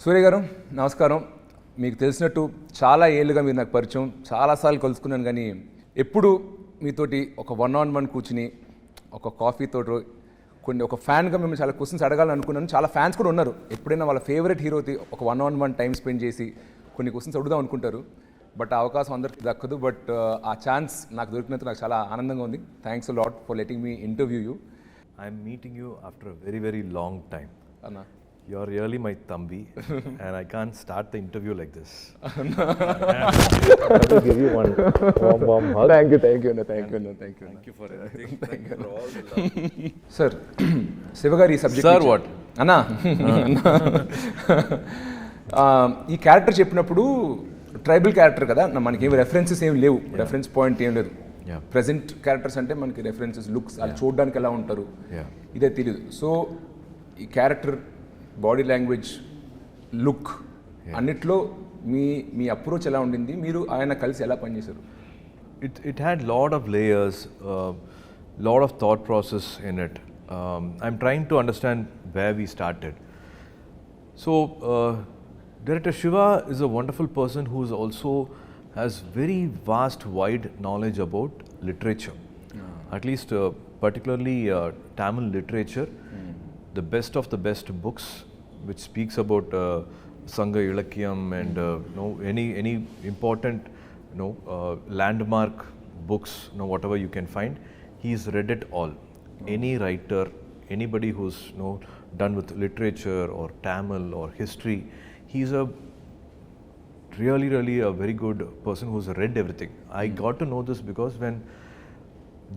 సూర్య గారు నమస్కారం. మీకు తెలిసినట్టు చాలా ఏళ్ళుగా మీరు నాకు పరిచయం, చాలాసార్లు కలుసుకున్నాను. కానీ ఎప్పుడు మీతోటి ఒక 1-on-1 కూర్చుని ఒక కాఫీతో ఒక ఫ్యాన్గా మిమ్మల్ని చాలా క్వశ్చన్స్ అడగాలని అనుకున్నాను. చాలా ఫ్యాన్స్ కూడా ఉన్నారు, ఎప్పుడైనా వాళ్ళ ఫేవరెట్ హీరోకి ఒక 1-on-1 టైం స్పెండ్ చేసి కొన్ని క్వశ్చన్స్ అడుగుదాం అనుకుంటారు. బట్ ఆ అవకాశం అందరికీ దక్కదు. బట్ ఆ ఛాన్స్ నాకు దొరికినందుకు నాకు చాలా ఆనందంగా ఉంది. Thanks a lot for letting me interview you. I'm meeting you after a very, very long time. Anna. You're really my Thambi, and I can't start the interview like this. I have to give you one warm hug. Thank you, Anna. Thank you for everything. Thank you for all the love. Sir, Sivagari subject. Sir, what? Anna. ఈ character చెప్పినప్పుడు tribal character కదా, మనకి ఏమి references ఏమి లేవు, reference point ఏం లేదు. Present characters అంటే మనకి రెఫరెన్సెస్, లుక్స్, అది చూడడానికి ఎలా ఉంటారు ఇదే తెలియదు. సో ఈ క్యారెక్టర్ బాడీ లాంగ్వేజ్, లుక్ అన్నిట్లో మీ అప్రోచ్ ఎలా ఉండింది, మీరు ఆయన కలిసి ఎలా పనిచేశారు? It had lot of layers, lot of thought process in it. I'm trying to understand where we started. So Director Shiva is a wonderful person who is also has very vast, wide knowledge about literature. At least particularly Tamil literature, the best of the best books which speaks about Sangha Ilakyam and any important landmark books, whatever you can find, he's read it all. Any writer, anybody who's done with literature or Tamil or history, he's a really a very good person who's read everything. I got to know this because when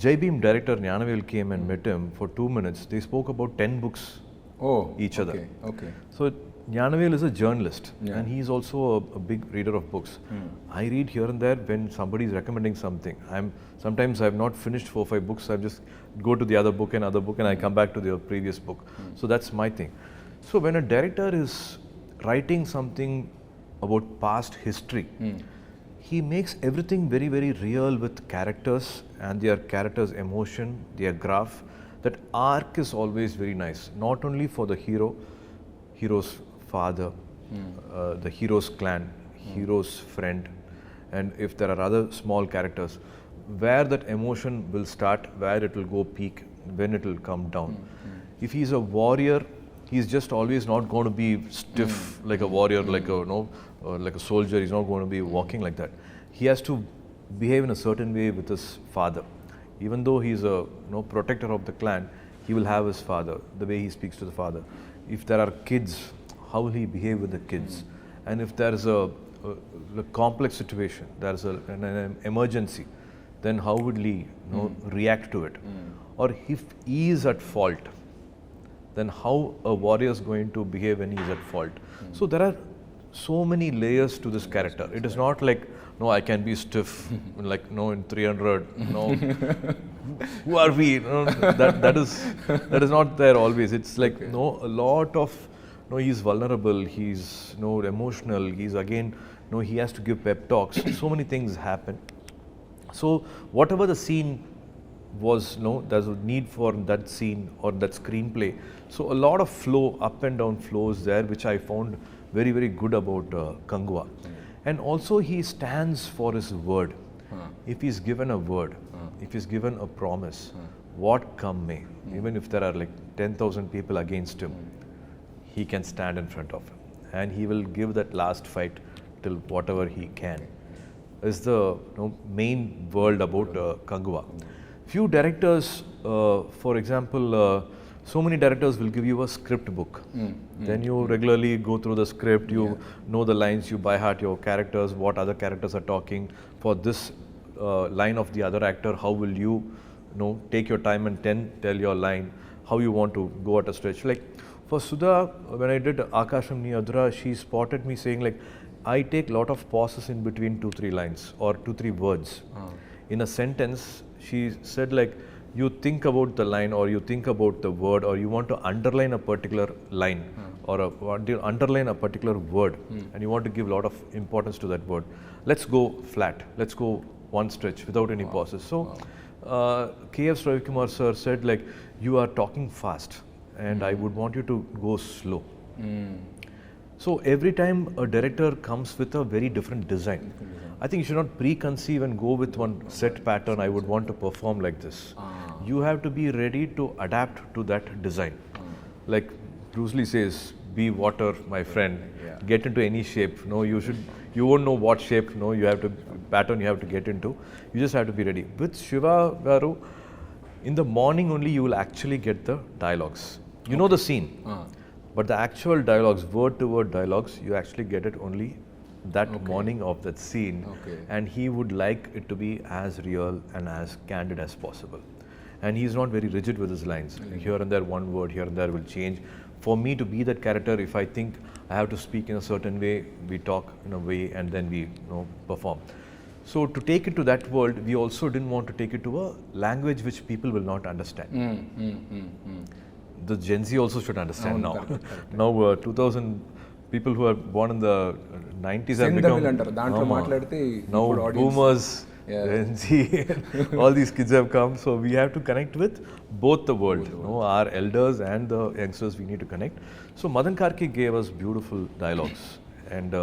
J-Beam director Gnanavel came and met him for 2 minutes, they spoke about 10 books each other. Okay. So Gnanavel is a journalist, and he's also a big reader of books. I read here and there when somebody is recommending something. Sometimes I've not finished 4-5 books, I just go to the other book and I come back to the previous book. So that's my thing. So when a director is writing something about past history, he makes everything very, very real with characters and their characters' emotion, their graph. That arc is always very nice, not only for the hero's father, the hero's clan, hero's friend, and if there are other small characters, where that emotion will start, where it will go peak, when it will come down. If he's a warrior, he's just always not going to be stiff like a warrior, like a soldier. He's not going to be walking like that. He has to behave in a certain way with his father. Even though he's a protector of the clan, he will have his father, the way he speaks to the father. If there are kids, how will he behave with the kids? And if there is a complex situation, there is an emergency, then how would he react to it? Or if he is at fault, then how a warrior is going to behave when he is at fault. So there are so many layers to this character. It is not like, I can be stiff, like, in 300, who are we? That is not there always. It's like, a lot of, he's vulnerable, he's, emotional, he's again, he has to give pep talks. So many things happen. So whatever the scene was, there's a need for that scene or that screenplay. So a lot of flow, up and down flows there, which I found very, very good about Kanguva. And also he stands for his word. If he's given a word, if he's given a promise, what come may, even if there are like 10,000 people against him, he can stand in front of him. And he will give that last fight till whatever he can. Is the main world about Kanguva. Few directors, for example, so many directors will give you a script book. Then you regularly go through the script, you know the lines, you by heart your characters, what other characters are talking. For this line of the other actor, how will you, take your time and tell your line, how you want to go at a stretch. Like for Sudha, when I did Akasham Ni Adra, she spotted me saying like, I take lot of pauses in between 2-3 lines or 2-3 words. In a sentence, she said like, you think about the line or you think about the word or you want to underline a particular line or want to underline a particular word and you want to give a lot of importance to that word. Let's go flat. Let's go one stretch without any pauses. So K.F. Ravikumar sir said like, you are talking fast and I would want you to go slow. So every time a director comes with a very different design. I think you should not preconceive and go with one set pattern. I would want to perform like this. You have to be ready to adapt to that design. Like Bruce Lee says, be water, my friend. Get into any shape. No, you won't know what shape. No, you have to pattern you have to get into. You just have to be ready. With Shiva Garu, in the morning only you will actually get the dialogues. You know the scene, but the actual dialogues, word to word dialogues, you actually get it only that morning of that scene. And he would like it to be as real and as candid as possible. And he's not very rigid with his lines. Here and there, one word here and there will change. For me to be that character, if I think I have to speak in a certain way, we talk in a way, and then we perform. So to take it to that world, we also didn't want to take it to a language which people will not understand. The Gen Z also should understand now. Correct. Now 2000 people who are born in the 90s have become now boomers, Gen Z, all these kids have come. So we have to connect with both the world. Our elders and the youngsters we need to connect. So Madan Karki gave us beautiful dialogues. And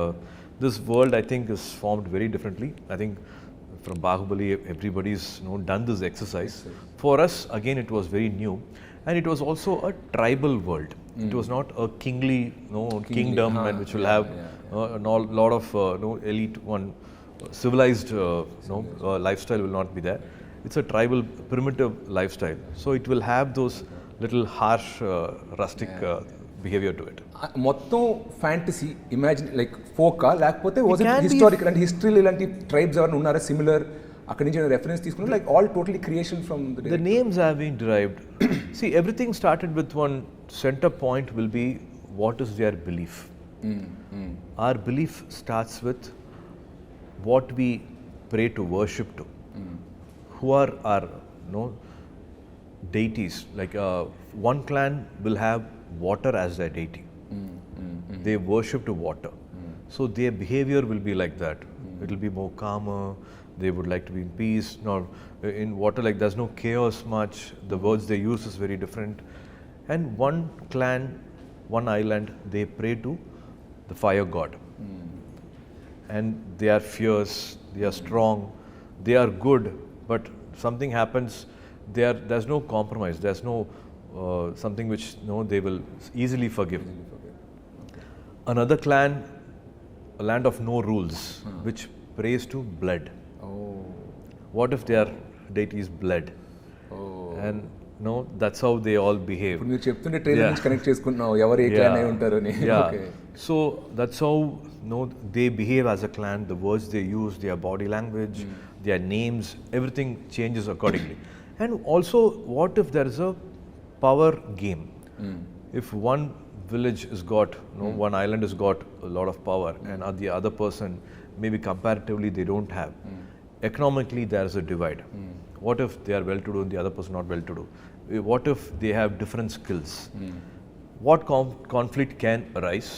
this world, I think, is formed very differently. I think from Bahubali, everybody's done this exercise. For us, again, it was very new. And it was also a tribal world. It was not a kingly kingdom, and which will have a lot of elite one civilized lifestyle will not be there. It's a tribal, primitive lifestyle. So it will have those little harsh, rustic behavior to it. మొత్తం fantasy imagine like ఫోకా లేకపోతే was it historical అంటే హిస్టరీలో ఇలాంటి tribes ఎవరైనా ఉన్నారా similar అక్కడి నుంచి reference తీసుకున్నారు like all totally creation from the names have been derived. See, everything started with one center point will be what is their belief. Our belief starts with what we pray to, worship to. Who are our deities? Like one clan will have water as their deity. They worship to water. So their behavior will be like that. It will be more calmer. They would like to be in peace. Now, in water, like there's no chaos much. The words they use is very different. And one clan, one island, they pray to the fire god. And they are fierce, they are strong, they are good, but something happens, there's no compromise, there's no something which they will easily forgive. Another clan, a land of no rules, which prays to blood. What if their deity is blood? And that's how they all behave. మీరు చెప్తుంటే trailer నుంచి connect చేసుకుంటున్నావు ఎవరు ఏ clan అయి ఉంటారు అని. So that's how they behave as a clan. The words they use, their body language, their names, everything changes accordingly. And also, what if there is a power game? If one village has got, one island has got a lot of power, and the other person maybe comparatively they don't have. Economically, there is a divide. What if they are well-to-do and the other person not well-to-do? What if they have different skills? What conflict can arise,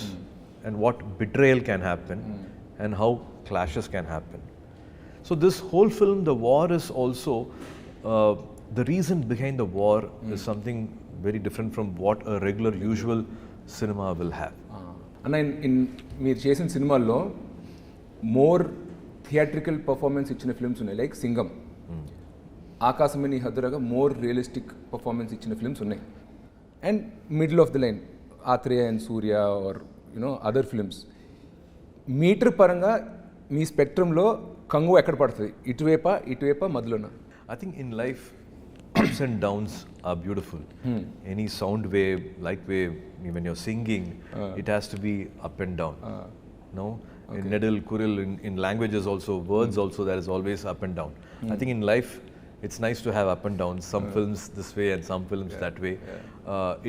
and what betrayal can happen, and how clashes can happen. So this whole film, the war is also, the reason behind the war is something very different from what a regular, usual cinema will have. అన్న మీరు చేసిన సినిమాల్లో more theatrical performance ఇచ్చిన films ఉన్నాయి like Singam, ఆకాశమని హద్దురగా more realistic performance ఇచ్చిన films ఉన్నాయి. And middle of the line ఆత్రేయ and Surya are other films. Meter పరంగా మీ స్పెక్ట్రంలో కంగువ ఎక్కడ పడుతుంది? ఇటువైపా మధ్యలోనా? I think in life, ups and downs are beautiful. Any sound wave, light wave, when you're singing, it has to be up and down. In Nedil, Kuril, in languages also, words also, there is always up and down. I think in life, it's nice to have up and downs, some films this way and some films that way.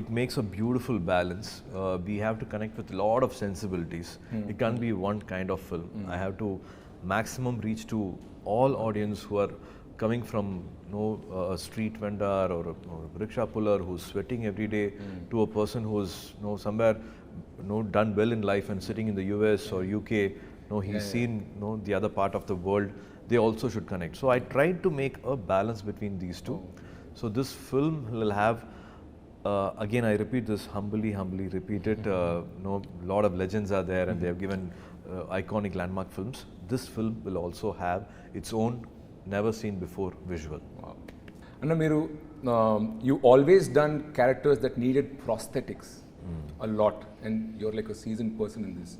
It makes a beautiful balance. We have to connect with a lot of sensibilities. It can't be one kind of film. I have to maximum reach to all audience who are coming from a street vendor or a rickshaw puller who's sweating every day to a person who's somewhere done well in life and sitting in the US or UK. He's seen the other part of the world. They also should connect. So I tried to make a balance between these two. So this film will have again, I repeat this humbly repeat it. Lot of legends are there, and they have given iconic landmark films. This film will also have its own never seen before visual. Wow. Anna, you always done characters that needed prosthetics a lot, and you're like a seasoned person in this.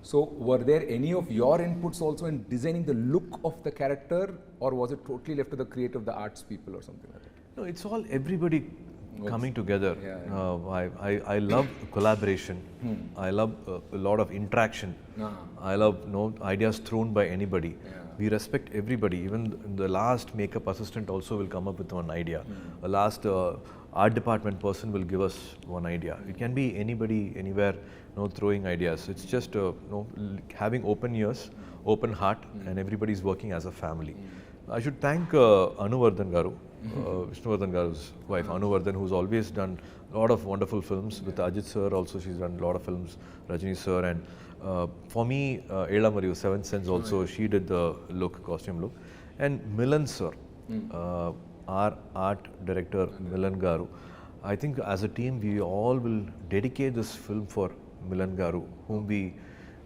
So were there any of your inputs also in designing the look of the character, or was it totally left to the creative, the arts people or something like that? No, it's all everybody coming together. I love collaboration. I love a lot of interaction. I love ideas thrown by anybody. We respect everybody. Even the last makeup assistant also will come up with one idea. A last art department person will give us one idea. It can be anybody, anywhere, throwing ideas. It's just having open ears, open heart, and everybody is working as a family. I should thank Anuvardhan Garu, Vishnuvardhan Garu's wife, Anuvardhan, who's always done a lot of wonderful films. With Ajit sir also, she's done a lot of films, Rajini sir, and for me, Ela Mariyu, Seventh Sense also, she did the costume look. And Milan sir, our art director, Milan Garu. I think as a team, we all will dedicate this film for Milan Garu, whom we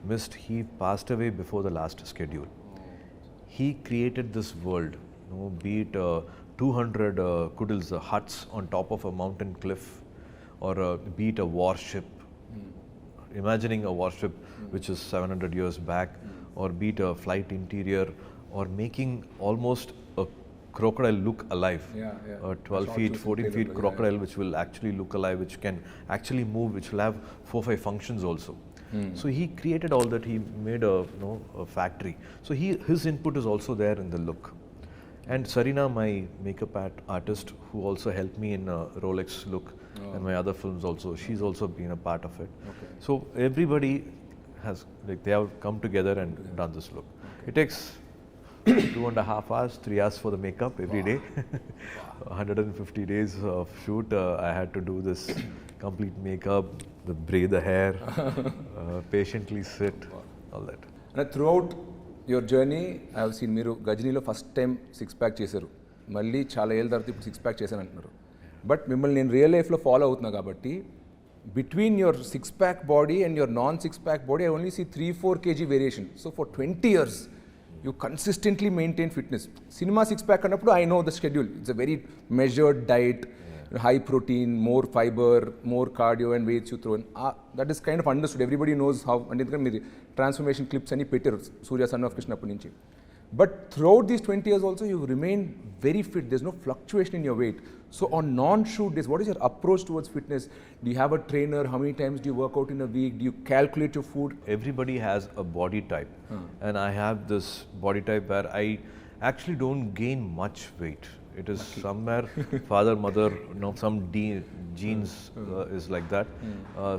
missed. He passed away before the last schedule. He created this world, be it 200 kudils, huts on top of a mountain cliff, or be it a warship. Imagining a warship which is 700 years back, or be it a flight interior, or making almost a crocodile look alive. A 12 feet, 14 feet crocodile which will actually look alive, which can actually move, which will have 4-5 functions also. So he created all that. He made a factory. So his input is also there in the look. And Sarina, my makeup artist, who also helped me in Rolex look and my other films also, she's also been a part of it. So everybody has, they have come together and done this look. It takes 2.5 hours, 3 hours for the makeup every day. 150 days of shoot. I had to do this complete makeup, braid the hair, patiently sit, all that. And throughout your journey, I have seen మీరు గజనీలో first time 6-pack చేశారు, మళ్ళీ చాలా ఏళ్ళ తర్వాత ఇప్పుడు 6-pack చేశాను అంటున్నారు. But మిమ్మల్ని నేను రియల్ లైఫ్లో ఫాలో అవుతున్నా కాబట్టి between your 6-pack body and your non-6-pack body, I only see 3-4 kg variation. So for 20 years, you consistently maintain fitness. Cinema 6-pack annappudu, I know the schedule. It's a very measured diet, high protein, more fiber, more cardio and weights you throw in. That is kind of understood. Everybody knows how. And ఎందుకంటే మీరు transformation clips అని పెట్టారు సూర్య son of Krishna అప్పటి నుంచి. But throughout these 20 years also, you remain very fit. There's no fluctuation in your weight. So on non-shoot days, what is your approach towards fitness? Do you have a trainer? How many times do you work out in a week? Do you calculate your food? Everybody has a body type. And I have this body type where I actually don't gain much weight. It is somewhere father, mother, some genes is like that.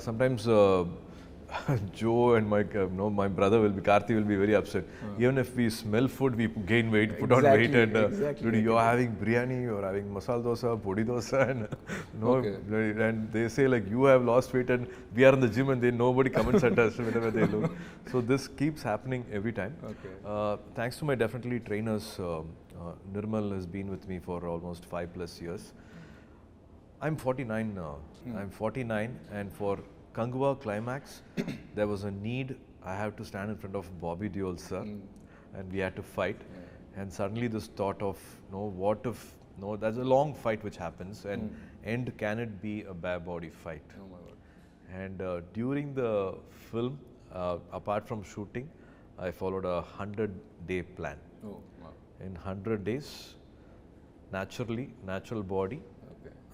Sometimes Joe and my brother Karthi will be very upset. Even if we smell food, we gain weight, put on weight, and dude, you're having biryani, you're having masala dosa, podi dosa, and and they say like you have lost weight, and we are in the gym, and nobody comments at us whenever they look. So this keeps happening every time. Thanks to my definitely trainers. Nirmal has been with me for almost 5+ years. I'm 49 now. I'm 49, and for Kanguva climax, there was a need. I have to stand in front of Bobby Deol sir, and we had to fight. And suddenly this thought of, what if, there's a long fight which happens, and end, can it be a bare body fight? Oh my God. And during the film, apart from shooting, I followed a 100-day plan. Oh, wow. In 100 days, natural body,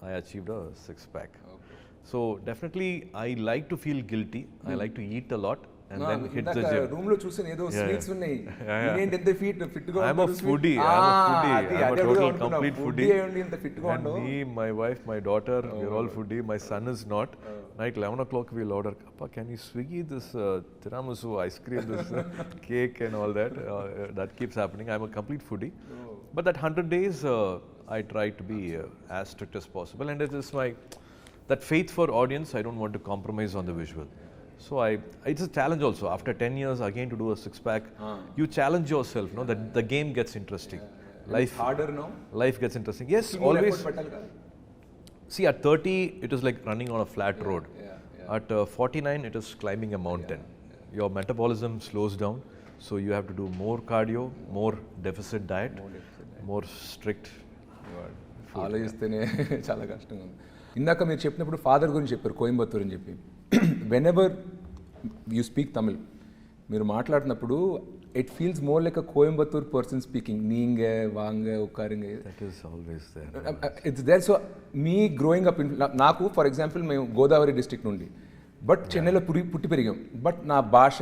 I achieved a 6-pack. So definitely, I like to feel guilty. I like to eat a lot and then hit the gym. Room lo చూసాను ఏదో sweets ఉన్నాయి. ఏంటి ఎంత fit గా I'm a foodie. I'm a total complete foodie. ఇంత fit గా And me, my wife, my daughter, we're all foodie. My son is not. Night 11 o'clock we'll order, Appa, can you Swiggy this tiramisu ice cream, this cake and all that. That keeps happening. I'm a complete foodie. But that 100 days, I try to be as strict as possible. And it is that faith for audience, I don't want to compromise on the visual. So it's a challenge also. After 10 years, again to do a 6-pack, you challenge yourself, that the game gets interesting. Life harder now? Life gets interesting. Yes, always. See, at 30, it is like running on a flat road. At 49, it is climbing a mountain. Your metabolism slows down, so you have to do more cardio, more deficit diet, more strict. ఆలోచిస్తేనే చాలా కష్టంగా ఉంది. ఇందాక మీరు చెప్పినప్పుడు father గురించి చెప్పారు, కోయంబత్తూర్ అని చెప్పి. Whenever you speak Tamil, మీరు మాట్లాడినప్పుడు it feels more like a Coimbatore person speaking. నీంగే వాంగే ఉక్కారింగే, That is always there. It's there. So మీ గ్రోయింగ్ అప్ నాకు ఫర్ ఎగ్జాంపుల్ మేము గోదావరి డిస్ట్రిక్ట్ నుండి, బట్ చెన్నైలో పుట్టి పెరిగాం. బట్ నా భాష,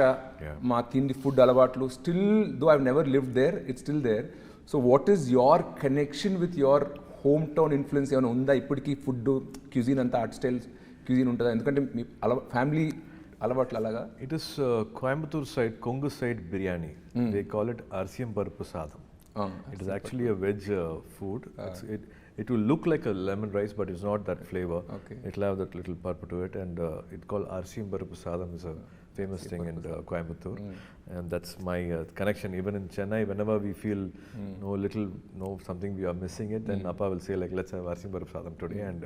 మా తిండి, ఫుడ్ అలవాట్లు still though I've never lived there, it's still there. So what is your connection with your home town influence ఏమైనా ఉందా ఇప్పటికీ? ఫుడ్ క్యూజిన్ అంతా ఆర్ట్ స్టైల్ క్యూజిన్ ఉంటుందా? ఎందుకంటే మీ ఫ్యామిలీ అలవాట్లు అలాగా. It is Coimbatore side, Kongu side biryani. They call it Arsiyam Paruppu Sadam. It is actually a veg food. It will look like a lemon rice, but it's not that flavor. It will have that little purple to it, and it's called Arsiyam Paruppu Sadam. Is a famous thing in Coimbatore, and that's my connection. Even in Chennai, whenever we feel something we are missing it, then Appa will say like, let's have Arsiyam Paruppu Sadam today, and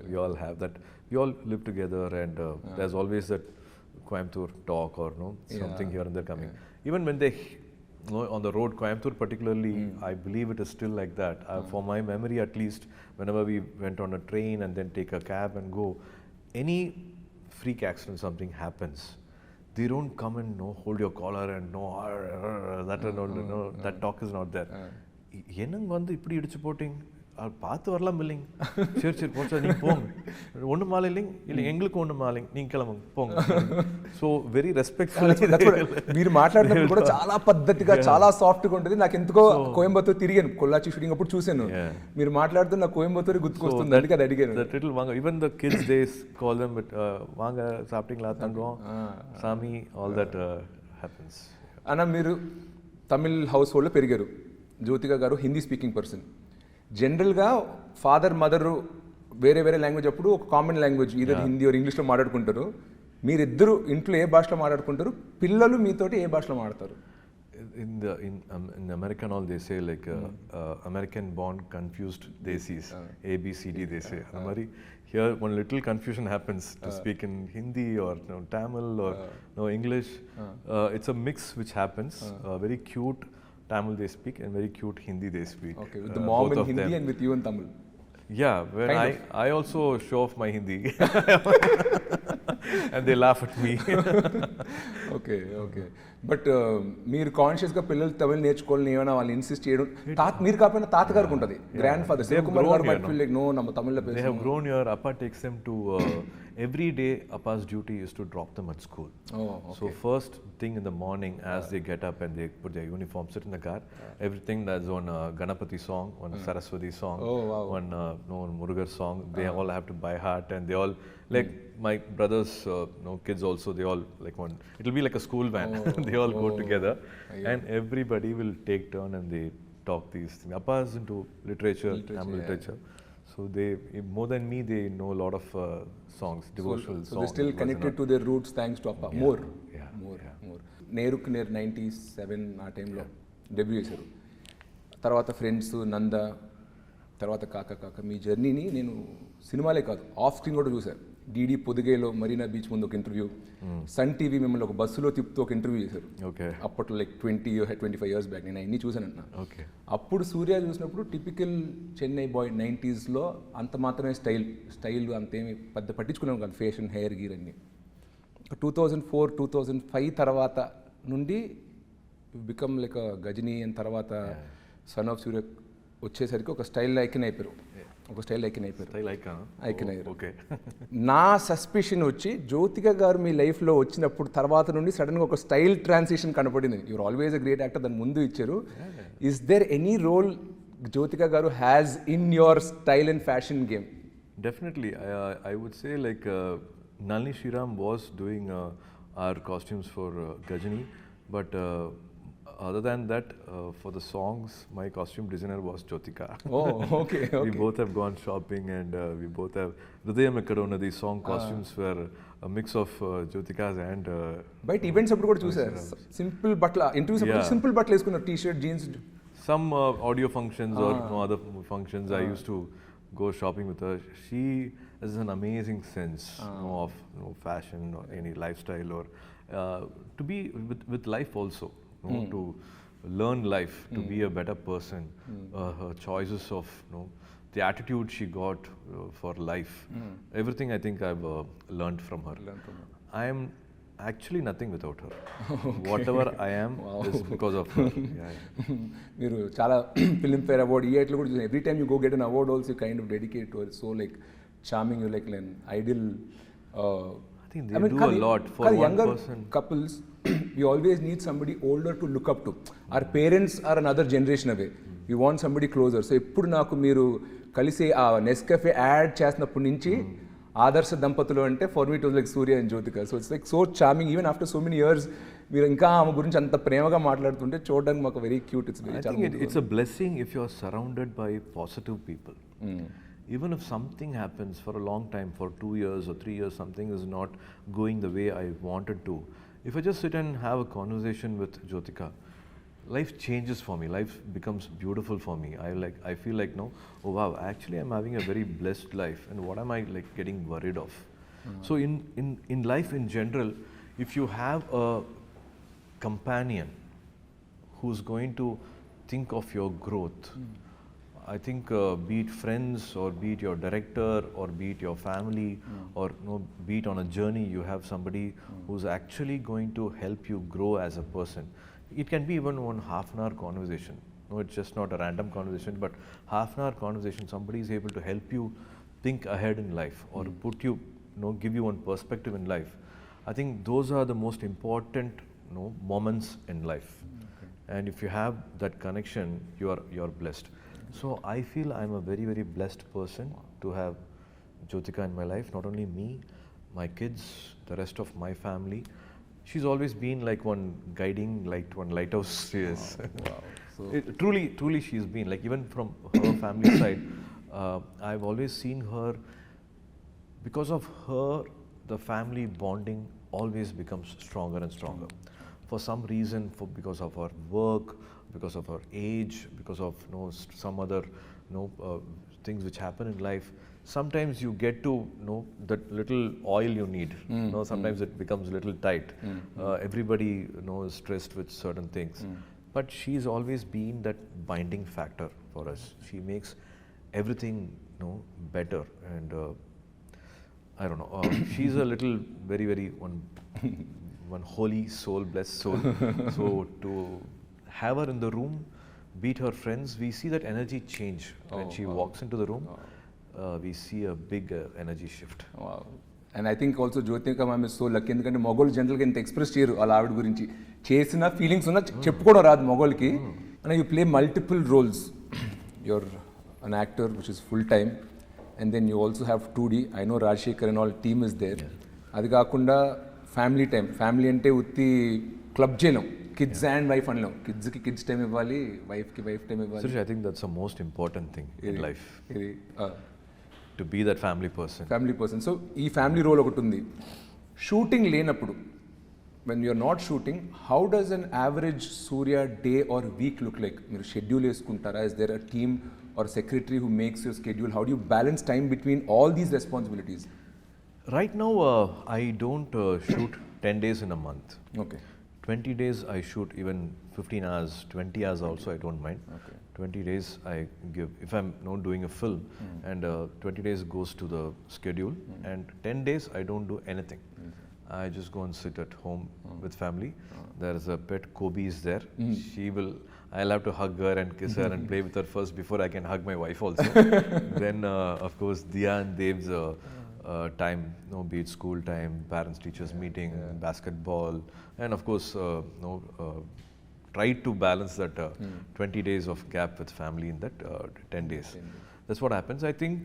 we all have that. We all live together, and there's always that Coimbatore talk or something here and there coming. Even when they on the road, Coimbatore particularly, I believe it is still like that. For my memory at least, whenever we went on a train and then take a cab and go, any freak accident, something happens, they don't come and hold your collar and that talk is not there. என்னங்க வந்து இப்படி இடிச்சு போட்டிங்க, பார்த்து வரலாம் இல்லைங்க, சரி சரி போச்சா நீங்கள் போங்க, ஒன்றும் மாலை இல்லைங்க, இல்லை எங்களுக்கு ஒன்றும் மாலைங்க, நீங்கள் கிளம்புங்க போங்க. So very respectful. మీరు మాట్లాడినప్పుడు కూడా చాలా పద్ధతిగా, చాలా సాఫ్ట్గా ఉంటుంది. నాకు ఎందుకో కోయంబత్తూర్ తిరిగాను, కొల్లాచి షూటింగ్ అప్పుడు చూశాను. మీరు మాట్లాడుతూ నాకు కోయంబత్తూర్ గుర్తుకొస్తుంది, అందుకే అది అడిగాను. దట్ లిటిల్ వాంగ, even the kids they call them వాంగ సాఫ్టింగ్ లాతంగం సామి, ఆల్ దట్ హ్యాపెన్స్. అన్న, మీరు తమిళ్ హౌస్ హోల్డ్లో పెరిగారు. జ్యోతిక గారు హిందీ స్పీకింగ్ పర్సన్. జనరల్గా ఫాదర్ మదర్ వేరే వేరే లాంగ్వేజ్ అప్పుడు ఒక కామన్ లాంగ్వేజ్ ఇదే హిందీ ఆర్ ఇంగ్లీష్లో మాట్లాడుకుంటారు. మీరిద్దరు ఇంట్లో ఏ భాషలో మాట్లాడుకుంటారు? పిల్లలు మీతోటి ఏ భాషలో మాట్లాడతారు? In America and all, they say like American born confused desis, ABCD they say. Here one little confusion happens to speak in Hindi or Tamil or English. It's a mix which happens. Very cute Tamil they speak and very cute Hindi they speak. Okay, with the mom in Hindi and with you in Tamil. Yeah, when I also show off my Hindi and they laugh at me. Okay okay. But మీరు కాన్షియస్గా పిల్లలు తమిళ్ నేర్చుకోవాలని ఏమైనా వాళ్ళు insist చేయడం, మీరు కాకపోయినా తాతగారికి ఉంటుంది, గ్రాండ్ ఫాదర్ శివకుమార్ గారు might feel like, no, நம்ம தமிழ்ல பேசணும். They have grown here. Appa takes them to every day. Appa's duty is to drop them at school. So first thing in the morning, as they get up and they put their uniform, sit in the car, everything that's on Ganapati song, on Saraswati song, on Murugar song, they all have to by heart, and they all like my brothers kids also, they all like one, it'll be like a school van. They all go together and everybody will take turn and they talk these things. Appa is into literature, Tamil literature. So they, more than me, they know a lot of songs, devotional songs. So they're still connected to their roots thanks to Appa. More. నేరుకు నేరు 97 ఆ టైంలో debut చేశారు. తర్వాత friends, నంద, తర్వాత కాక కాక, మీ జర్నీని నేను సినిమాలే కాదు ఆఫ్ స్క్రీన్ కూడా చూశాను. డీడీ పొదిగేలో మరీనా బీచ్ ముందు ఒక ఇంటర్వ్యూ, సన్ టీవీ మిమ్మల్ని ఒక బస్సులో తిప్పుతూ ఒక ఇంటర్వ్యూ చేశారు. అప్పట్లో లైక్ 25 years బ్యాక్. నేను అన్నీ చూశానన్న. అప్పుడు సూర్య చూసినప్పుడు టిపికల్ చెన్నై బాయ్ 90sలో అంత మాత్రమే స్టైల్ అంతేమి పెద్ద పట్టించుకున్నాను కాదు, ఫ్యాషన్, హెయిర్ గీర్ అన్నీ. 2004, 2005 తర్వాత నుండి బికమ్ లైక్ గజనీ, అండ్ తర్వాత సన్ ఆఫ్ సూర్య వచ్చేసరికి ఒక స్టైల్ ఐకన్ అయిపోయారు. నా సస్పిషన్ వచ్చి జ్యోతిక గారు మీ లైఫ్లో వచ్చినప్పుడు తర్వాత నుండి సడన్గా ఒక స్టైల్ ట్రాన్సిషన్ కనపడింది. You're always a great actor, దాని ముందు ఇచ్చారు. Is there any role Jyothika garu has in your style and fashion game? Definitely. I would say like Nalini Sriram was doing our costumes for Gajani, but other than that, for the songs, my costume designer was Jyotika. Okay. We both have gone shopping, and we both have Hridayam Ekkadona. These song costumes were a mix of Jyotika's and. But events appudu kuda chusaru. Simple butla interviews appudu simple butla eskunnaru, t-shirt, jeans. Some audio functions or no other functions, I used to go shopping with her. She has an amazing sense of fashion or any lifestyle or to be with life also, to learn life, to be a better person. Her choices of the attitude she got for life, everything I think I've learned from her. I am actually nothing without her. Whatever I am is because of her. మీరు చాలా Filmfare award ఇయర్లో కూడా చూసాను. Every time you go get an award also kind of dedicate to so like charming you like an ideal. I think they do a lot for one younger person. Couples, we always need somebody older to look up to. Our parents are another generation away. We want somebody closer. So ఎప్పుడు నాకు మీరు కలిసి ఆ Nescafe add చేసినప్పటి నుంచి ఆదర్శ దంపతులు అంటే for me it was like Surya and Jyothika. So it's like so charming even after so many years మీరు ఇంకా ఆమె గురించి అంత ప్రేమగా మాట్లాడుతుంటే చూడడానికి మాకు very cute. It's I think it's a blessing if you are surrounded by positive people. Even if something happens for a long time, for 2 years or 3 years, something is not going the way I wanted to. If I just sit and have a conversation with Jyotika, life changes for me. Life becomes beautiful for me. I feel like no, oh wow, actually I'm having a very blessed life, and what am I like getting worried of? So in life in general, if you have a companion who's going to think of your growth, I think be it friends or be it your director or be it your family or be it on a journey, you have somebody who's actually going to help you grow as a person. It can be even one half an hour conversation. No, it's just not a random conversation, but half an hour conversation, somebody is able to help you think ahead in life or put you, give you one perspective in life. I think those are the most important moments in life. And if you have that connection, you're blessed. So I feel I'm a very, very blessed person to have Jyotika in my life. Not only me, my kids, the rest of my family. She's always been like one guiding light, one lighthouse. Yes. Wow. So Truly she's been like, even from her family side, I've always seen her. Because of her, the family bonding always becomes stronger and stronger. For some reason, because of her work, because of her age, because of some other things which happen in life, sometimes you get to that little oil you need. Sometimes it becomes a little tight. Everybody is stressed with certain things, but she's always been that binding factor for us. She makes everything better, and I don't know. She's a little very, very one holy soul, blessed soul. So to have her in the room, beat her friends, we see that energy change when she walks into the room. We see a big energy shift. Wow. And I think also Jyotika ma'am is so lucky ఎందుకంటే మొగోళ్ళు జనరల్గా ఇంత express చేయరు వాళ్ళ ఆవిడ గురించి. చేసిన feelings ఉన్నా చెప్పుకోవడం రాదు మొగోళ్ళకి. And you play multiple roles. Your an actor which is full time, and then you also have 2D. I know Rajasekhar and all team is there. అది కాకుండా ఫ్యామిలీ టైం. ఫ్యామిలీ అంటే ఉత్తి క్లబ్ చేయలేం, కిడ్స్ అండ్ వైఫ్ అనలేం. కిడ్స్కి kids time ఇవ్వాలి, వైఫ్కి wife time ఇవ్వాలి. Sirish, I think that's the most important thing in life. To be that family person. So ఈ ఫ్యామిలీ రోల్ ఒకటి ఉంది. షూటింగ్ లేనప్పుడు, when you're not shooting, how does an average Suriya day or week look like? మీరు schedule వేసుకుంటారా? Is there a team or secretary who makes your schedule? How do you balance time between all these responsibilities? Right now, I don't shoot 10 days in a month. Okay. 20 days I shoot, even 15 hours, 20 hours also I don't mind. Okay. 20 days I give, if I'm doing a film, and 20 days goes to the schedule, and 10 days I don't do anything. I just go and sit at home with family. There is a pet, Kobe is there. I'll have to hug her and kiss her and play with her first before I can hug my wife also. Then of course Diya and Dev's time, be it school time, parents teachers meeting, basketball, and of course try to balance that 20 days of gap with family in that 10 days. That's what happens. I think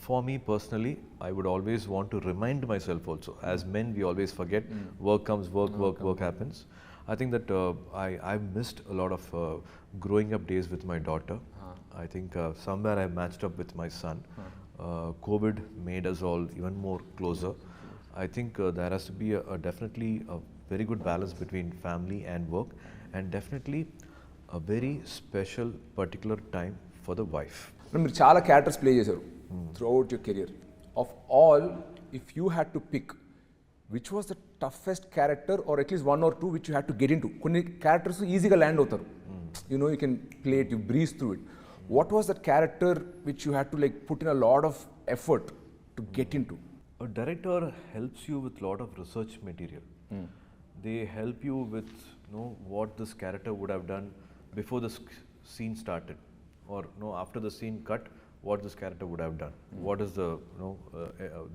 for me personally, I would always want to remind myself also. As men, we always forget. Work comes, work happens. I think that I've missed a lot of growing up days with my daughter. I think somewhere I matched up with my son. COVID made us all even more closer. I think there has to be definitely a very good balance between family and work, and definitely a very special particular time for the wife. మీరు చాలా characters play చేశారు throughout your career. Of all, if you had to pick which was the toughest character or at least 1 or 2 which you had to get in to? కొన్ని characters ఈజీగా land అవుతారు, you can play it, you breeze through it. What was that character which you had to put in a lot of effort to get in to? A director helps you with lot of research material. They help you with what this character would have done before the scene started, or after the scene cut, what this character would have done. What is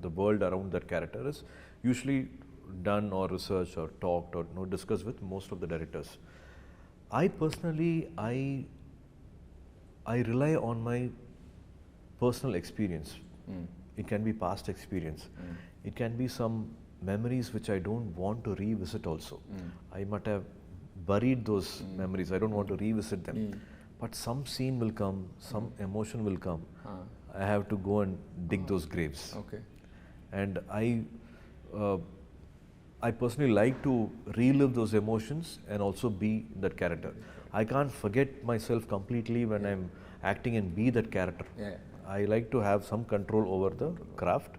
the world around that character is usually done or researched or talked or discussed with most of the directors. I personally, I rely on my personal experience. It can be past experience. It can be some memories which I don't want to revisit also. I might have buried those memories. I don't want to revisit them. But some scene will come, some emotion will come. I have to go and dig those graves. Okay. And I personally like to relive those emotions and also be that character. I can't forget myself completely when I'm acting and be that character. Yeah. I like to have some control over the craft.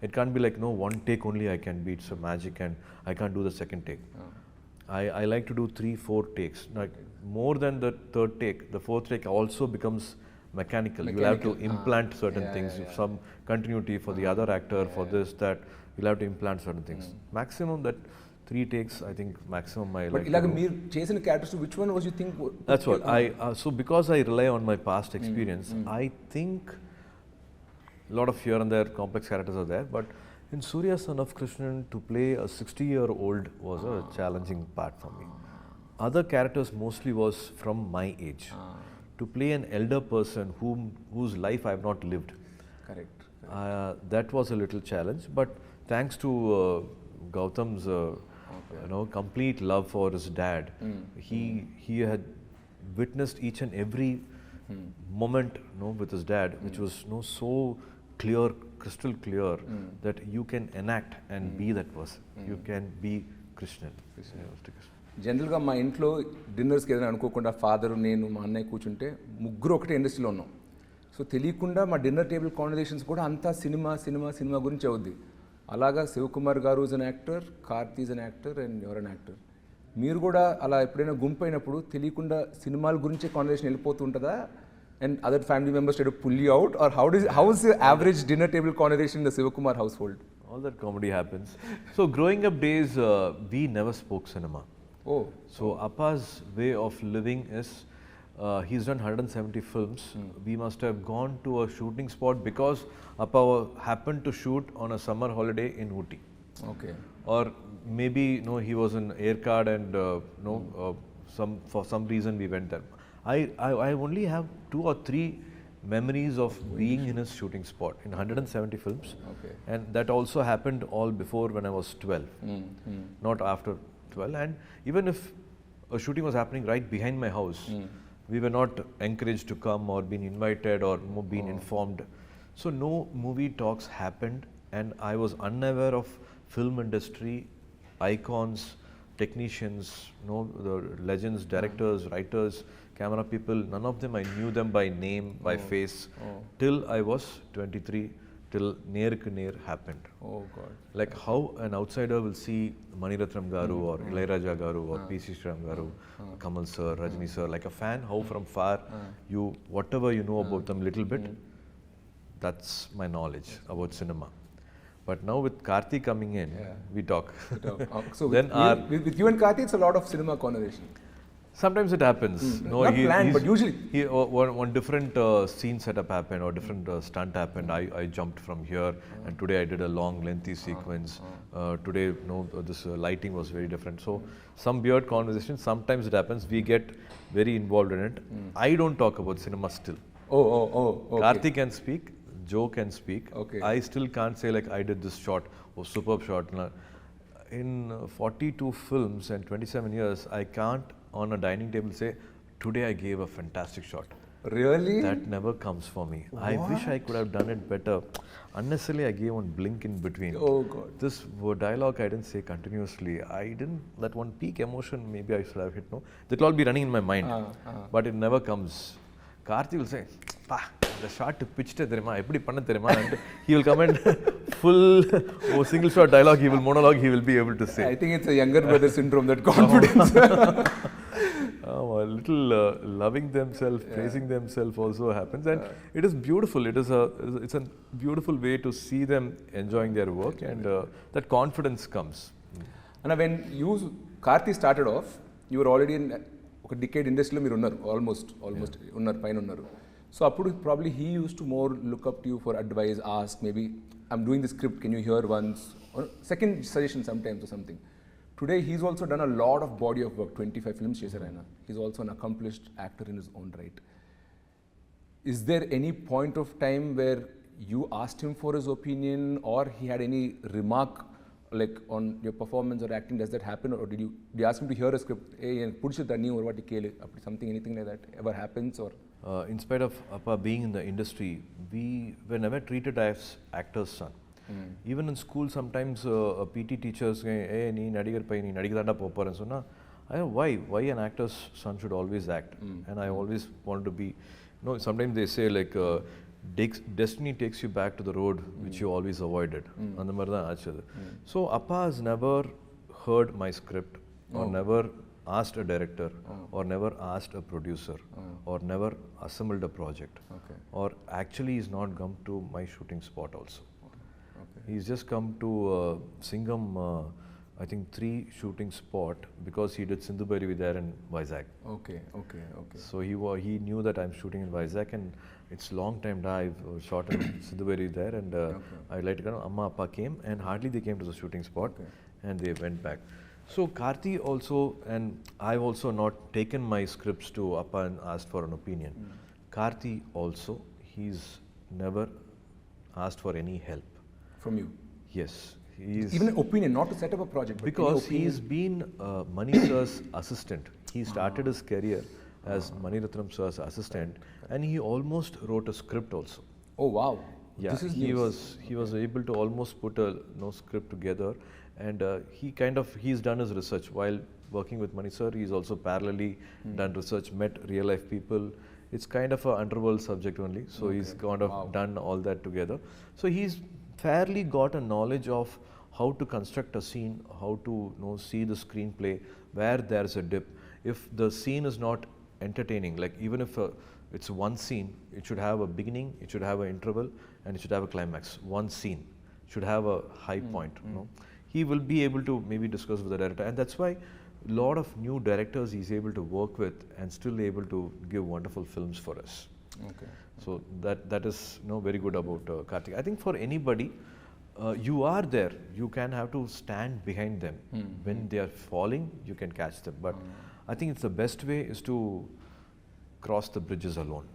It can't be like one take only I can be. It's a magic and I can't do the second take. I like to do 3-4 takes. Like more than the third take, the fourth take also becomes mechanical. You will have to implant certain things, some continuity for the other actor, for this, that. You'll have to implant certain things. Maximum that 3 takes, I think maximum I like. But మీరు చేసిన characters which one was you think? That's what so because I rely on my past experience, I think a lot of here and there complex characters are there, but in Suriya Son of Krishnan, to play a 60-year-old was a challenging part for me. Other characters mostly was from my age. To play an elder person whose life I have not lived. Correct. That was a little challenge, but thanks to Gautam's complete love for his dad, he had witnessed each and every moment with his dad, which was so clear, crystal clear, that you can enact and be that person. You can be Krishnan. జనరల్గా మా ఇంట్లో డిన్నర్స్కి ఏదైనా అనుకోకుండా father, నేను, మా అన్నయ్య కూర్చుంటే ముగ్గురు ఒకటే ఇండస్ట్రీలో ఉన్నాం. సో తెలియకుండా మా డిన్నర్ టేబుల్ కాన్వర్జేషన్స్ కూడా అంతా సినిమా సినిమా సినిమా గురించి అవుద్ది. అలాగా శివకుమార్ గారు is an actor, Karthi is an actor and your an actor. మీరు కూడా అలా ఎప్పుడైనా గుంపు అయినప్పుడు తెలియకుండా సినిమాల గురించే కాన్వర్జేషన్ వెళ్ళిపోతూ ఉంటుందా? And other family members try to pull you out, or how is the average dinner table conversation in the Sivakumar household? All that comedy happens. So growing up days, we never spoke cinema. Oh. So Appa's way of living is, he's done 170 films. We must have gone to a shooting spot because Appa happened to shoot on a summer holiday in Ooty. Okay. Or maybe he was in air card and for some reason we went there. I only have 2 or 3 memories of being in his shooting spot in 170 films. Okay. And that also happened all before when I was 12, not after 12. And even if a shooting was happening right behind my house, we were not encouraged to come or been invited or been informed. So no movie talks happened, and I was unaware of film industry, icons, technicians, the legends, directors, writers, camera people. None of them I knew them by name, by face, till I was 23, till Neer happened. Oh God. Like how an outsider will see Maniratnam Garu or Ilaiyaraaja Garu or P.C. Sriram Garu, Kamal sir, Rajni sir, like a fan, how from far you, whatever you know about them little bit, that's my knowledge about cinema. But now with Karthi coming in, we talk. So with you and Karthi, it's a lot of cinema conversation. Sometimes it happens. Not planned, but usually. One different scene setup happened or different stunt happened. I jumped from here, and today I did a long, lengthy sequence. Today, this lighting was very different. So some weird conversation. Sometimes it happens. We get very involved in it. I don't talk about cinema still. Oh. Okay. Karthi can speak. Joe can speak. Okay. I still can't say like I did this shot or superb shot. In 42 films and 27 years, I can't on a dining table say, today I gave a fantastic shot. Really? That never comes for me. What? I wish I could have done it better. Unnecessarily, I gave one blink in between. Oh God. This dialogue I didn't say continuously. I didn't, that one peak emotion maybe I should have hit, That will all be running in my mind. But it never comes. Karthi will say, the shot pitched therima eppadi panna therima, and he will come and full single shot dialogue, he will monologue, he will be able to say. I think it's a younger brother syndrome, that confidence. A little loving themselves, praising themselves also happens, and it is beautiful. It's a beautiful way to see them enjoying their work, and that confidence comes. And when you Karthi started off, you were already in ఒక decade ఇండస్ట్రీలో మీరు ఉన్నారు, almost ఉన్నారు, పైన ఉన్నారు. So అప్పుడు probably he use to more look up to you for advice, ask maybe I'm doing the script, can you hear once, second suggestion some times or something. Today he's also done a lot of body of work, 25 films చేశారు ఆయన. He's also an accomplished actor in his own right. Is there any point of time where you asked him for his opinion, or he had any remark like on your performance or acting? Does that happen, or did you ask him to hear a script, hey pudichu danni or what kele, something, anything like that ever happens? Or in spite of Appa being in the industry, we were never treated as actors' son. Even in school, sometimes PT teachers hey nee nadigar pai nee nadigidanda popparan sonna, why an actor's son should always act. And I always wanted to be, sometimes they say like destiny takes you back to the road which you always avoided. And so Appa has never heard my script, or never asked a director, or never asked a producer, or never assembled a project, or actually he's not come to my shooting spot also. He's just come to Singham, I think 3 shooting spot, because he did Sindhu Bhairavi there in Vizag. Okay. So he knew that I'm shooting in Vizag, and it's long time I've shot in Sindhu Bhairavi there, and I like to go. Amma Appa came, and hardly they came to the shooting spot, and they went back. So Karthi also, and I've also not taken my scripts to Appa and asked for an opinion. Karthi also, he's never asked for any help from you? Yes. He's even an opinion, not to set up a project, because he's been Mani sir's assistant. He started his career as Mani Ratnam sir's assistant, and he almost wrote a script also. Oh wow! Yeah, this is he was able to almost put a script together, and he's done his research while working with Mani sir. He's also parallelly done research, met real life people. It's kind of an underworld subject only, so he's kind of done all that together. So he's fairly got a knowledge of how to construct a scene, how to see the screenplay, where there's a dip. If the scene is not entertaining, like even if it's one scene, it should have a beginning, it should have an interval, and it should have a climax. One scene should have a high point. He will be able to maybe discuss with the director, and that's why a lot of new directors he's able to work with and still able to give wonderful films for us. Okay. So that is very good about Karthik. I think for anybody, you are there, you can have to stand behind them. When they are falling, you can catch them. But I think it's the best way is to cross the bridges alone.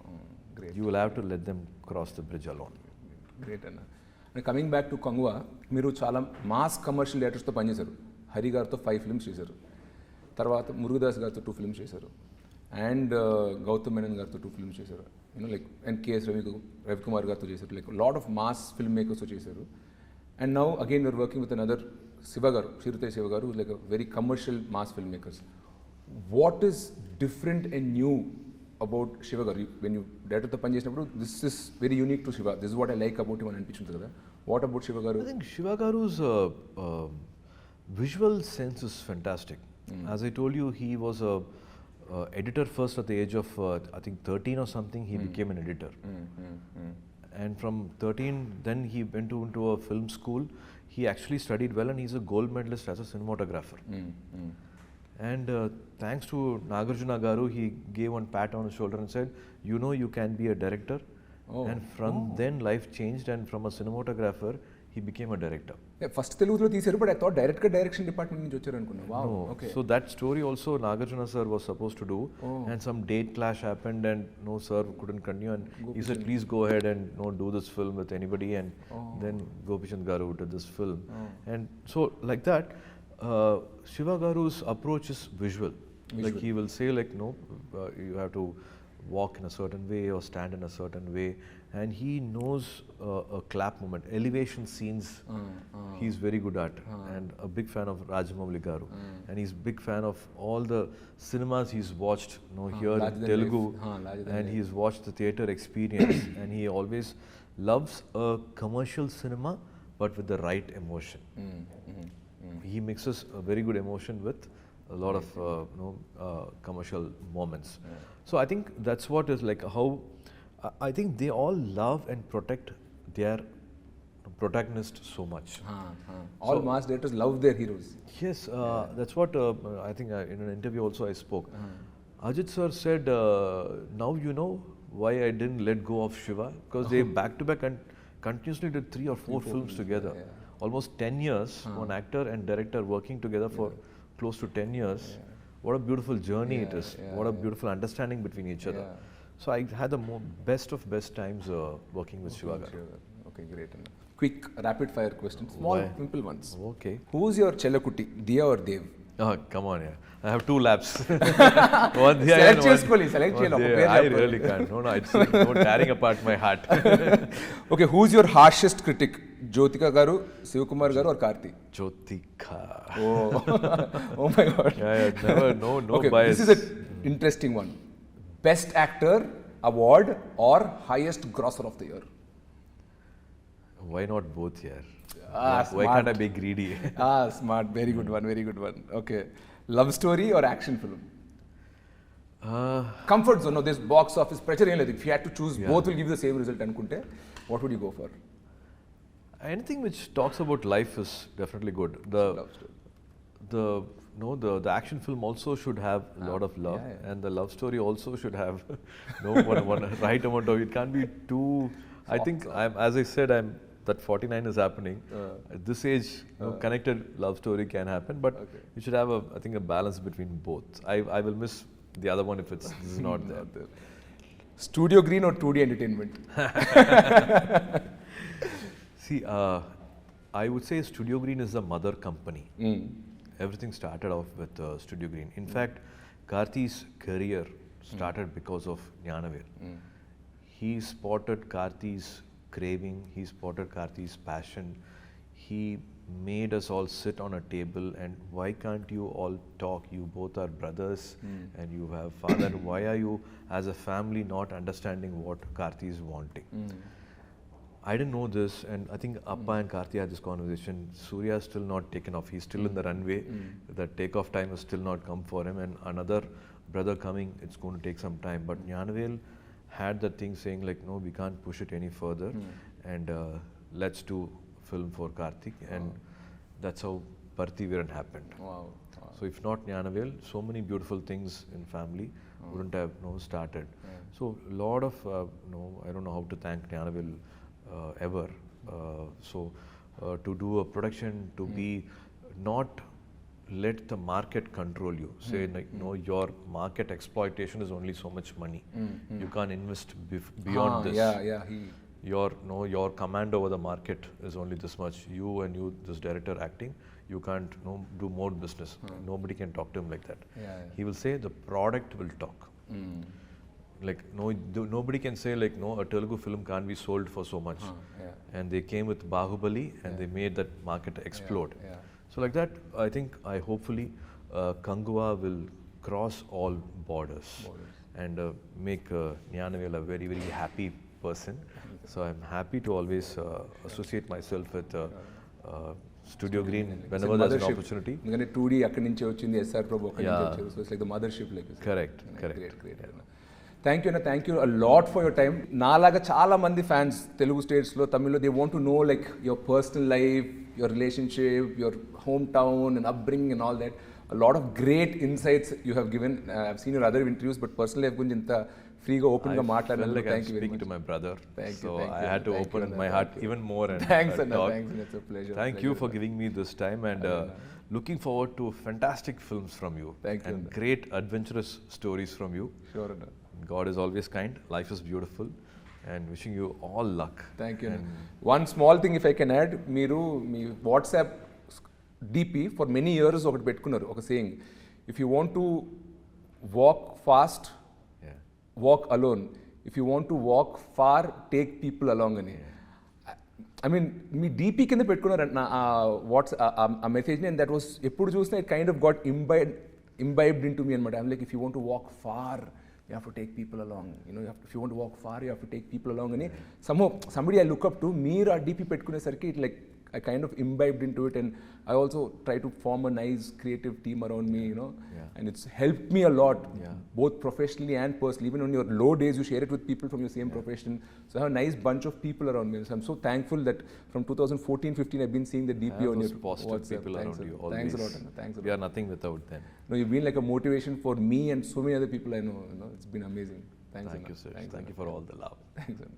Great. You will have to let them cross the bridge alone. Great Anna. And coming back to Kanguva, మీరు చాలా mass commercial డైరెక్టర్స్తో పనిచేశారు. హరి గారితో 5 films చేశారు, తర్వాత మురుగదాస్ గారితో 2 films చేశారు, and Gautam Menon గారితో 2 films చేశారు, లైక్ అండ్ కేఎస్ రవికుమార్ గారితో చేశారు, like lot of mass film మేకర్స్తో చేశారు. And now again we're working with another Shiva Garu, Shiva Garu, who's like a very commercial mass filmmakers. What is different and new about Shiva Garu? When you directed the Panjeshnapudu, this is very unique to Shiva. This is what I like about him and anpichuntu kada. What about Shiva Garu? I think Shiva Garu's visual sense is fantastic. As I told you, he was a editor first at the age of I think 13 or something. He became an editor. And from 13, then he went into a film school. He actually studied well, and he's a gold medalist as a cinematographer. And thanks to Nagarjuna Garu, he gave one pat on his shoulder and said, you can be a director. And from then life changed, and from a cinematographer, he became a director. First తెలుగులో తీశారు, but I thought డైరెక్ట్గా direction department నుంచి వచ్చారు అనుకున్నా. Wow, okay. So that story also Nagarjuna sir was supposed to do, and some date clash happened, and no sir couldn't continue, and he said please go ahead and do this film with anybody, and then Gopishant Garu did this film. And so like that, Shiva Garu's approach is visual. Like he will say like you have to walk in a certain way or stand in a certain way, and he knows a clap moment, elevation scenes. He's very good at, and a big fan of Rajamouli Garu, and he's big fan of all the cinemas he's watched, here in Telugu, and he's watched the theatre experience, and he always loves a commercial cinema, but with the right emotion. He mixes a very good emotion with a lot of commercial moments. So I think that's what is like how I think they all love and protect their protagonist so much. All mass directors love their heroes. Yes, that's what I think in an interview also I spoke. Ajit sir said, now you know why I didn't let go of Shiva, because they back to back and continuously did 3 or 4 films together. Almost 10 years, one actor and director working together for close to 10 years. What a beautiful journey it is. What a beautiful understanding between each other. So I had the best of best times working with Shiva. Okay, great. Quick rapid fire questions, small simple ones. Okay. Who's your Chellakutti, Diya or Dev? Oh, come on, I have 2 laps. One Diya and select I really can't. No, it's like tearing apart my heart. Okay, who's your harshest critic? Jyotika Garu, Sivakumar Garu or Karthi? Jyotika. Oh my God. Never, no okay, bias. This is an interesting one. Best Actor Award or highest grosser of the year? Why not both here? Why can't I be greedy? Smart. Very good one. Very good one. Okay. Love story or action film? Comfort zone. No, this box office pressure. If you had to choose, both will give you the same result. What would you go for? Anything which talks about life is definitely good. The action film also should have a lot of love, and the love story also should have one right amount of. It can't be too. I think as I said, that 49 is happening. At this age, connected love story can happen, but you should have I think a balance between both. I will miss the other one if this is not there. Studio Green or 2D Entertainment? See, I would say Studio Green is the mother company. Everything started off with Studio Green. In fact, Karthi's career started because of Jnanaver. He spotted Karthi's craving, he spotted Karthi's passion. He made us all sit on a table and why can't you all talk? You both are brothers and you have father. Why are you as a family not understanding what Karthi is wanting? I didn't know this, and I think Appa and Karthi had this conversation. Suriya is still not taken off. He's still in the runway. The takeoff time has still not come for him, and another brother coming, it's going to take some time. But Jnanavel had that thing saying like, no, we can't push it any further, and let's do film for Karthik, and that's how Parthiviran happened. Wow. So if not Jnanavel, so many beautiful things in family wouldn't have started. So a lot of I don't know how to thank Jnanavel ever. To do a production, to be not let the market control you. Say like your market exploitation is only so much money. You can't invest beyond this. Your command over the market is only this much. You, this director acting, you can't do more business. Nobody can talk to him like that. He will say the product will talk. Like nobody can say like a Telugu film can't be sold for so much. And they came with Bahubali and they made that market explode. So like that, I hopefully Kanguva will cross all borders and make Jnanavel a very, very happy person. So I'm happy to always associate myself with Studio Green whenever there's an opportunity. 2D akkadi nunchi vachindi, SR Prabhu akkadi nunchi vachindi. So it's like the mothership, like you said. Correct. Great. Thank you, Anna. Thank you a lot for your time. Naalaga chaala mandi fans Telugu states lo Tamil lo, they want to know like your personal life, your relationship, your hometown and upbringing and all that. A lot of great insights you have given. I've seen your other interviews, but personally I've gunji inta free ga open ga maatladanu. Like thank you very much. To my brother. Thank you. I had to open my heart even more and thanks, Anna. talk. Thanks, it's a pleasure. Thank you for giving me this time and looking forward to fantastic films from you. Thank you, and great adventurous stories from you. Sure, Anna. God is always kind, life is beautiful, and wishing you all luck. Thank you. One small thing if I can add, మీరు మీ WhatsApp DP for many years ఒకటి పెట్టుకున్నారు, ఒక saying, if you want to walk fast, walk alone. If you want to walk far, take people along అని. I mean, me DP కింద పెట్టుకున్నారంట watts ఆ మెసేజ్ని, and that was ఎప్పుడు చూసినా it kind of got imbibed into me అనమాట. I'm like, if you want to walk far, you have to take people along. You know, if you want to walk far, you have to take people along అని. Somehow, somebody I look up to, మీరు ఆ DP పెట్టుకునేసరికి it like I kind of imbibed into it, and I also try to form a nice creative team around me, you know, and it's helped me a lot, both professionally and personally. Even on your low days, you share it with people from your same profession. So I have a nice bunch of people around me. So I'm so thankful that from 2014-15, I've been seeing the DP on your positive WhatsApp. people Thanks around you. Thanks a Always. lot, Anna. Thanks a lot. We are nothing without them. No, you've been like a motivation for me and so many other people I know. You know, it's been amazing. Thanks, Thank Anna. you, sir. Thanks, Thank you Anna. for all the love. Thanks, Anna.